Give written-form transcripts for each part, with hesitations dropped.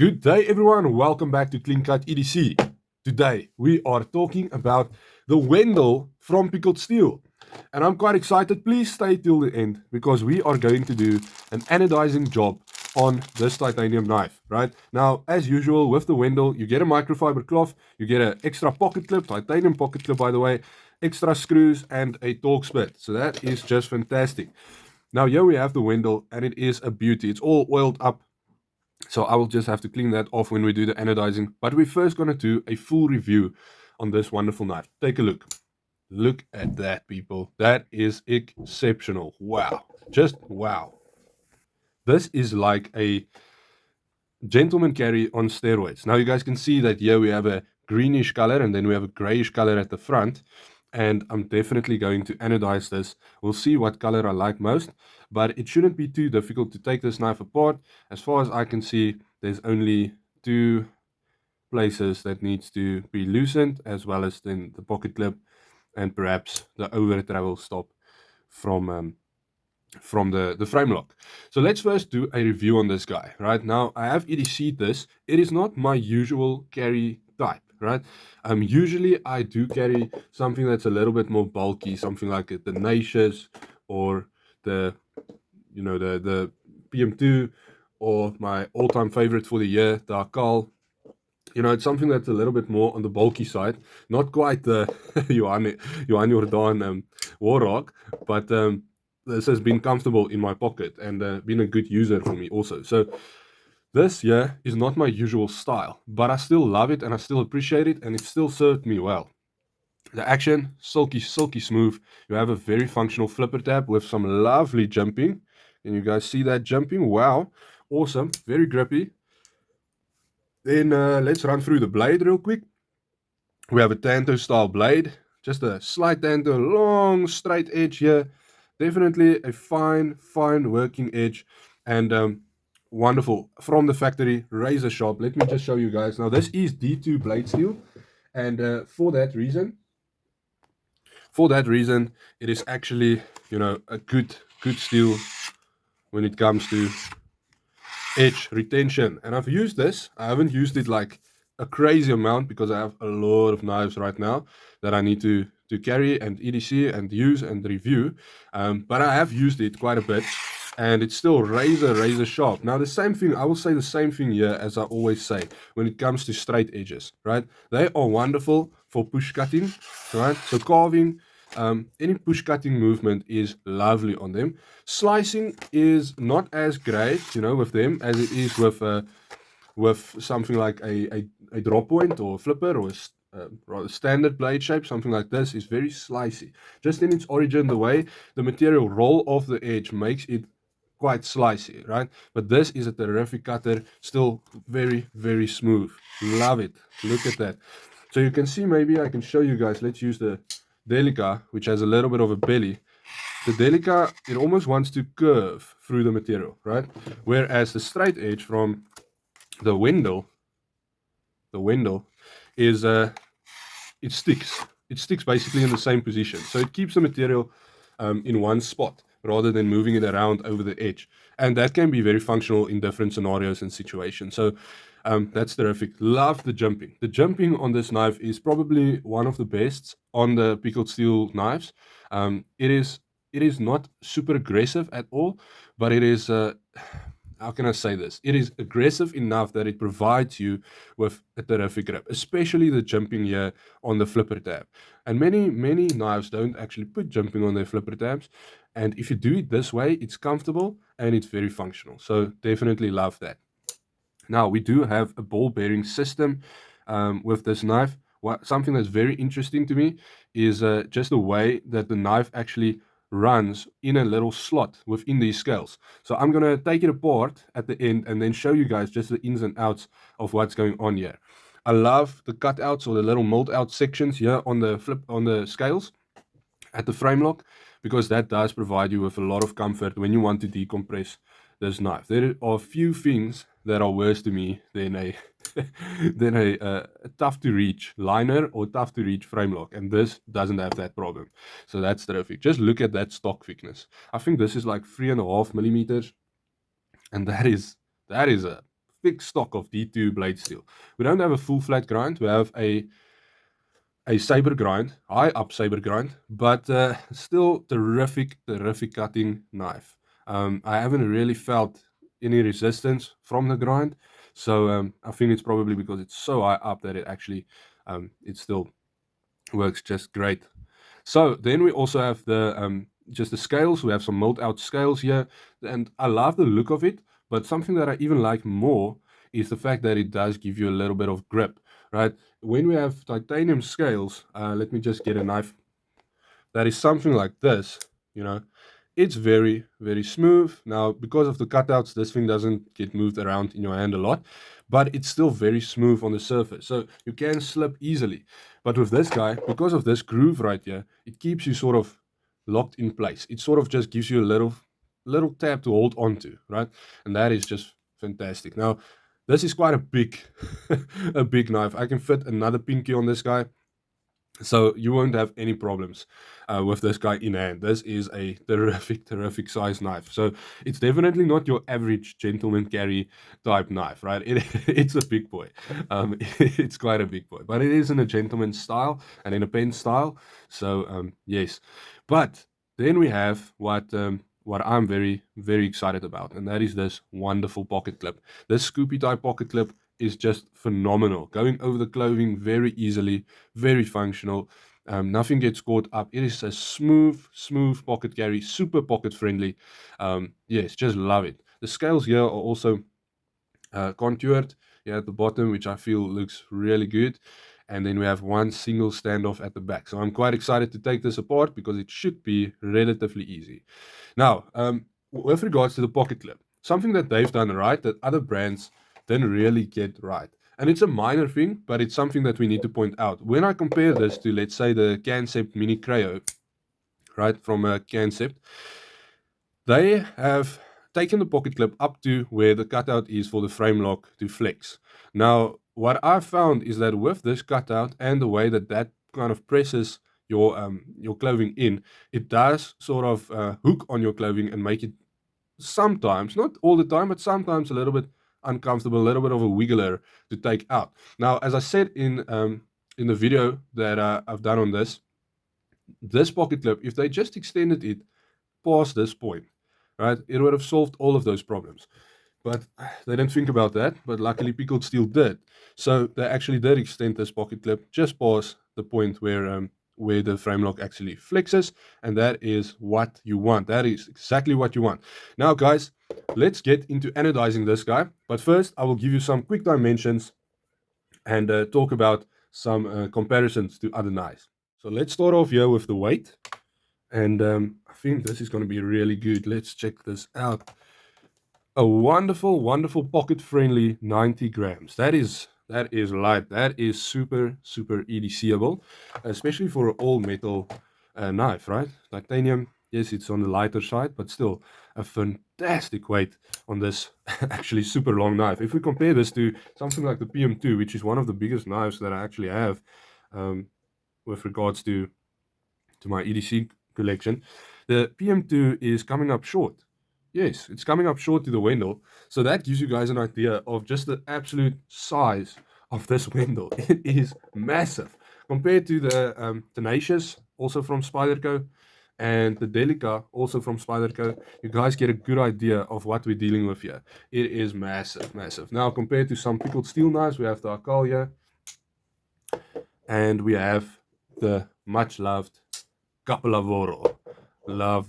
Good day, everyone. Welcome back to Clean Cut EDC. Today, we are talking about the Wendal from Pickled Steel. And I'm quite excited. Please stay till the end because we are going to do an anodizing job on this titanium knife, right? Now, as usual, with the Wendal, you get a microfiber cloth, you get an extra pocket clip, titanium pocket clip, by the way, extra screws, and a Torx bit. So that is just fantastic. Now, here we have the Wendal, and it is a beauty. It's all oiled up. So I will just have to clean that off when we do the anodizing. But we're first going to do a full review on this wonderful knife. Take a look. Look at that, people. That is exceptional. Wow. Just wow. This is like a gentleman carry on steroids. Now you guys can see that here we have a greenish color and then we have a grayish color at the front. And I'm definitely going to anodize this. We'll see what color I like most, but it shouldn't be too difficult to take this knife apart. As far as I can see, there's only two places that needs to be loosened, as well as then the pocket clip and perhaps the over travel stop from the frame lock. So let's first do a review on this guy. Right now I have EDC'd this. It is not my usual carry type, right? Usually I do carry something that's a little bit more bulky, something like the tenacious or the the PM2, or my all-time favorite for the year, the Akal. It's something that's a little bit more on the bulky side, not quite the Johan Jordan Warrock, but this has been comfortable in my pocket and been a good user for me also. So this here is not my usual style, but I still love it and I still appreciate it, and it still served me well. The action, silky smooth. You have a very functional flipper tab with some lovely jumping. Can you guys see that jumping? Wow, awesome, very grippy. Then let's run through the blade real quick. We have a Tanto style blade, just a slight Tanto, long straight edge here. Definitely a fine working edge, and wonderful from the factory, razor sharp. Let me just show you guys. Now this is D2 blade steel, and for that reason, it is actually a good steel when it comes to edge retention. And I've used this. I haven't used it like a crazy amount because I have a lot of knives right now that I need to carry and EDC and use and review. But I have used it quite a bit, and it's still razor sharp. Now the same thing, I will say the same thing here as I always say when it comes to straight edges, right? They are wonderful for push cutting, right? So carving, any push cutting movement is lovely on them. Slicing is not as great, with them as it is with something like a drop point or a flipper or a rather standard blade shape. Something like this is very slicey. Just in its origin, the way the material roll off the edge makes it quite slicey, right? But this is a terrific cutter, still very smooth. Love it. Look at that. So you can see, maybe I can show you guys. Let's use the Delica, which has a little bit of a belly. The Delica, it almost wants to curve through the material, right? Whereas the straight edge from the Wendal is it sticks basically in the same position, so it keeps the material in one spot rather than moving it around over the edge, and that can be very functional in different scenarios and situations. So that's terrific. Love the jumping on this knife is probably one of the best on the Pickled Steel knives. It is not super aggressive at all, but it is how can I say this? It is aggressive enough that it provides you with a terrific grip, especially the jumping here on the flipper tab. And many knives don't actually put jumping on their flipper tabs. And if you do it this way, it's comfortable and it's very functional. So definitely love that. Now we do have a ball bearing system with this knife. Something that's very interesting to me is just the way that the knife actually runs in a little slot within these scales. So I'm going to take it apart at the end and then show you guys just the ins and outs of what's going on here. I love the cutouts or the little mold out sections here on the scales at the frame lock, because that does provide you with a lot of comfort when you want to decompress this knife. There are a few things that are worse to me than a than a tough to reach liner or tough to reach frame lock, and this doesn't have that problem. So that's terrific. Just look at that stock thickness. I think this is like 3.5 millimeters, and that is a thick stock of D2 blade steel. We don't have a full flat grind. We have a saber grind, high up saber grind, but still terrific cutting knife. I haven't really felt any resistance from the grind, so I think it's probably because it's so high up that it still works just great. So then we also have the just the scales. We have some milled out scales here, and I love the look of it. But something that I even like more is the fact that it does give you a little bit of grip, right? When we have titanium scales, let me just get a knife that is something like this, you know, it's very smooth. Now, because of the cutouts, this thing doesn't get moved around in your hand a lot, but it's still very smooth on the surface, so you can slip easily. But with this guy, because of this groove right here, it keeps you sort of locked in place. It sort of just gives you a little tab to hold on to, right? And that is just fantastic. Now, this is quite a big a big knife. I can fit another pinky on this guy, so you won't have any problems with this guy in hand. This is a terrific size knife. So it's definitely not your average gentleman carry type knife, right? It's a big boy. It's quite a big boy, but it is in a gentleman style and in a pen style. So yes, but then we have what I'm very excited about, and that is this wonderful pocket clip. This scoopy type pocket clip is just phenomenal, going over the clothing very easily, very functional. Nothing gets caught up. It is a smooth pocket carry, super pocket friendly. Yes, just love it. The scales here are also contoured here at the bottom, which I feel looks really good. And then we have one single standoff at the back. So I'm quite excited to take this apart because it should be relatively easy. Now, with regards to the pocket clip, something that they've done right that other brands didn't really get right. And it's a minor thing, but it's something that we need to point out. When I compare this to, let's say, the Concept Mini Creo, right, from Concept, they have taken the pocket clip up to where the cutout is for the frame lock to flex. Now, what I've found is that with this cutout and the way that that kind of presses your clothing in, it does sort of hook on your clothing and make it sometimes, not all the time, but sometimes a little bit uncomfortable, a little bit of a wiggler to take out. Now, as I said in the video that I've done on this pocket clip, if they just extended it past this point, right, it would have solved all of those problems. But they didn't think about that, but luckily Pickled Steel did. So they actually did extend this pocket clip just past the point where the frame lock actually flexes, and that is what you want. That is exactly what you want. Now, guys, let's get into anodizing this guy. But first, I will give you some quick dimensions and talk about some comparisons to other knives. So let's start off here with the weight. And I think this is going to be really good. Let's check this out. A wonderful pocket-friendly 90 grams. That is light. That is super EDCable, especially for an all-metal knife, right? Titanium, yes, it's on the lighter side, but still a fantastic weight on this actually super long knife. If we compare this to something like the PM2, which is one of the biggest knives that I actually have with regards to my EDC collection, the PM2 is coming up short. Yes, it's coming up short to the Wendal. So that gives you guys an idea of just the absolute size of this Wendal. It is massive. Compared to the Tenacious, also from Spyderco, and the Delica, also from Spyderco, you guys get a good idea of what we're dealing with here. It is massive. Now, compared to some Pickled Steel knives, we have the Akal here, and we have the much-loved Capolavoro. Love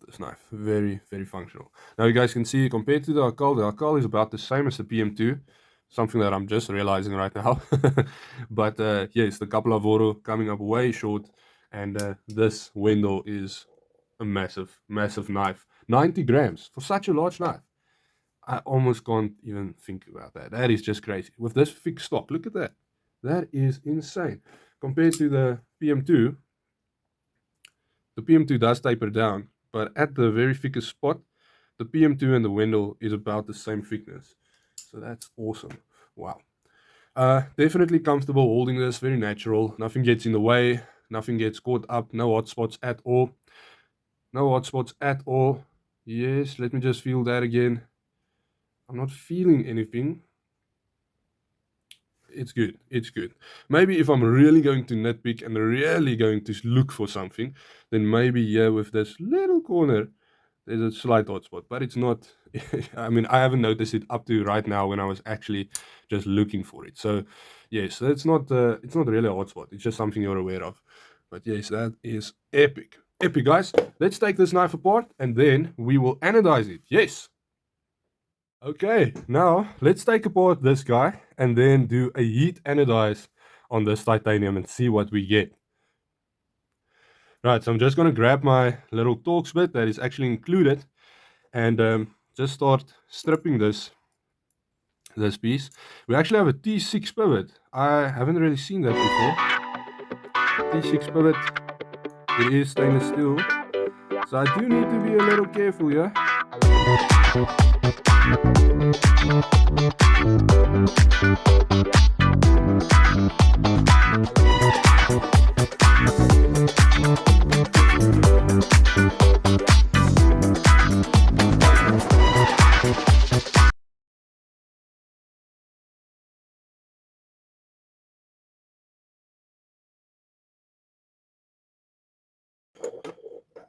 this knife. Very functional. Now you guys can see, compared to the Akal is about the same as the PM2. Something that I'm just realizing right now. But yes, the Capolavoro coming up way short. And this Wendal is a massive knife. 90 grams for such a large knife. I almost can't even think about that. That is just crazy. With this thick stock, look at that. That is insane. Compared to the PM2, the PM2 does taper down, but at the very thickest spot, the PM2 and the Wendal is about the same thickness. So that's awesome. Wow. Definitely comfortable holding this, very natural. Nothing gets in the way, nothing gets caught up, no hot spots at all. No hot spots at all. Yes, let me just feel that again. I'm not feeling anything. it's good. It's good. Maybe if I'm really going to nitpick and really going to look for something, then maybe here with this little corner, there's a slight hot spot, but it's not. I mean, I haven't noticed it up to right now when I was actually just looking for it. So, yes, it's not. It's not really a hot spot. It's just something you're aware of. But yes, that is epic. Epic, guys. Let's take this knife apart and then we will anodize it. Yes. Okay, now let's take apart this guy and then do a heat anodize on this titanium and see what we get. Right, so I'm just going to grab my little Torx bit that is actually included and just start stripping this piece. We actually have a T6 pivot. I haven't really seen that before. T6 pivot, it is stainless steel, so I do need to be a little careful here.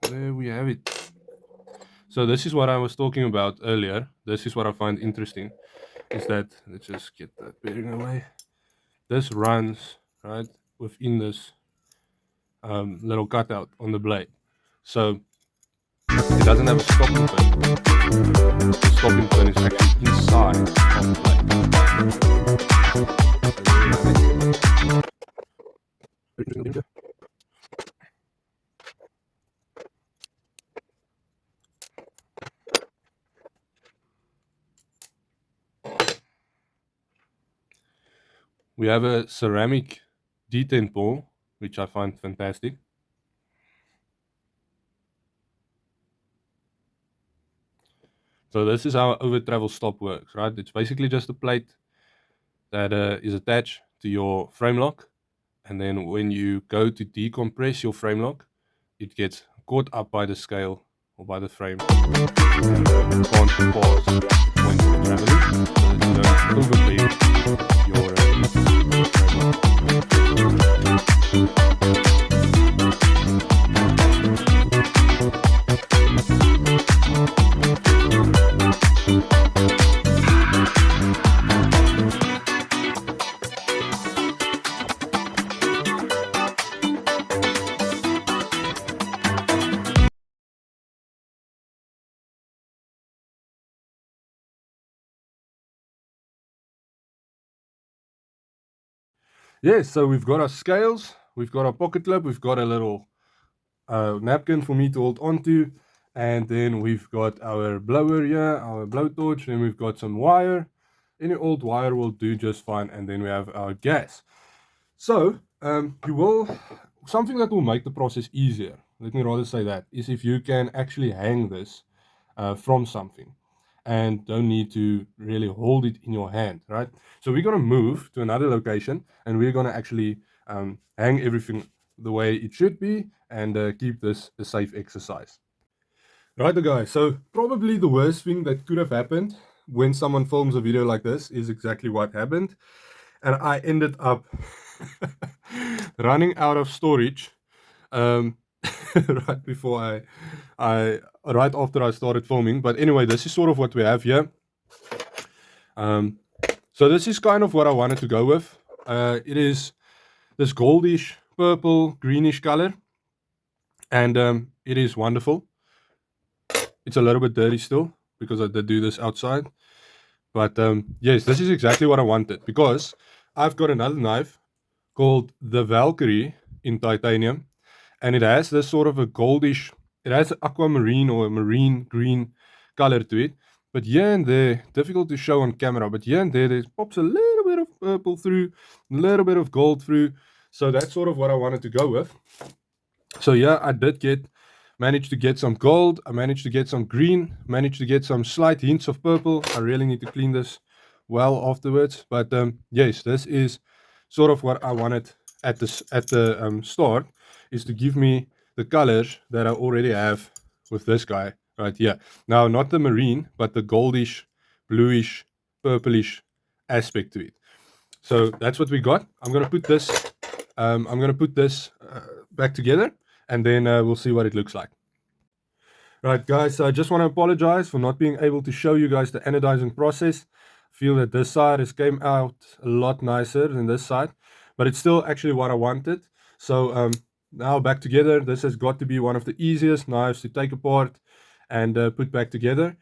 There we have it. So this is what I was talking about earlier. This is what I find interesting, is that, let's just get that bearing away. This runs right within this little cutout on the blade. So it doesn't have a stopping pin. The stopping pin is actually inside of the blade. We have a ceramic detent ball, which I find fantastic. So this is how over travel stop works, right? It's basically just a plate that is attached to your frame lock, and then when you go to decompress your frame lock, it gets caught up by the scale or by the frame and can't pause when you're traveling, so that you don't overbear your frame lock. Yes, so we've got our scales, we've got our pocket clip, we've got a little napkin for me to hold onto, and then we've got our blower here, our blowtorch, then we've got some wire. Any old wire will do just fine, and then we have our gas. So, something that will make the process easier, let me rather say that, is if you can actually hang this from something and don't need to really hold it in your hand, right? So we're going to move to another location and we're going to actually hang everything the way it should be and keep this a safe exercise. Right, guys, so probably the worst thing that could have happened when someone films a video like this is exactly what happened. And I ended up running out of storage right before right after I started filming. But anyway, this is sort of what we have here. So this is kind of what I wanted to go with. It is this goldish, purple, greenish color, and it is wonderful. It's a little bit dirty still because I did do this outside. But yes, this is exactly what I wanted, because I've got another knife called the Valkyrie in titanium, and it has this sort of a goldish, it has aquamarine or a marine green color to it. But here and there, difficult to show on camera, but here and there pops a little bit of purple through, a little bit of gold through. So that's sort of what I wanted to go with. So yeah, I did managed to get some gold, I managed to get some green, managed to get some slight hints of purple. I really need to clean this well afterwards. But yes, this is sort of what I wanted at the start, is to give me the colors that I already have with this guy right here. Now, not the marine, but the goldish, bluish, purplish aspect to it. So that's what we got. I'm gonna put this. Back together, and then we'll see what it looks like. Right, guys. So I just want to apologize for not being able to show you guys the anodizing process. I feel that this side has came out a lot nicer than this side, but it's still actually what I wanted. So now back together. This has got to be one of the easiest knives to take apart and put back together.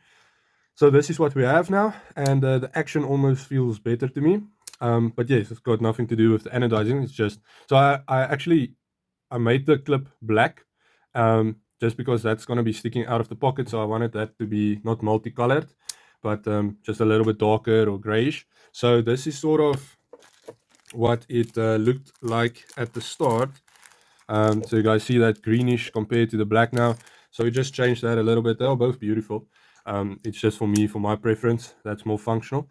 So this is what we have now, and the action almost feels better to me. But yes, it's got nothing to do with the anodizing. It's just so I made the clip black, just because that's going to be sticking out of the pocket. So I wanted that to be not multicolored, but just a little bit darker or grayish. So this is sort of what it looked like at the start. So you guys see that greenish compared to the black now. So we just changed that a little bit. They're both beautiful. It's just for me, for my preference, that's more functional.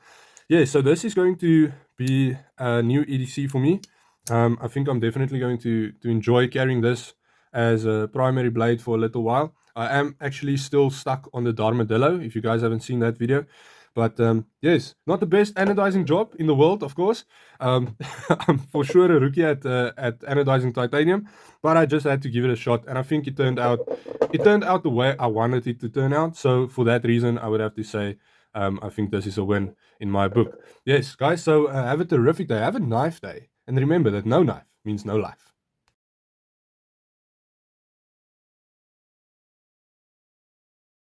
Yeah, so this is going to be a new EDC for me. I think I'm definitely going to enjoy carrying this as a primary blade for a little while. I am actually still stuck on the Armadillo, if you guys haven't seen that video. But yes, not the best anodizing job in the world, of course. I'm for sure a rookie at anodizing titanium, but I just had to give it a shot, and I think it turned out the way I wanted it to turn out. So for that reason, I would have to say I think this is a win in my book. Yes, guys. So have a terrific day. Have a knife day, and remember that no knife means no life.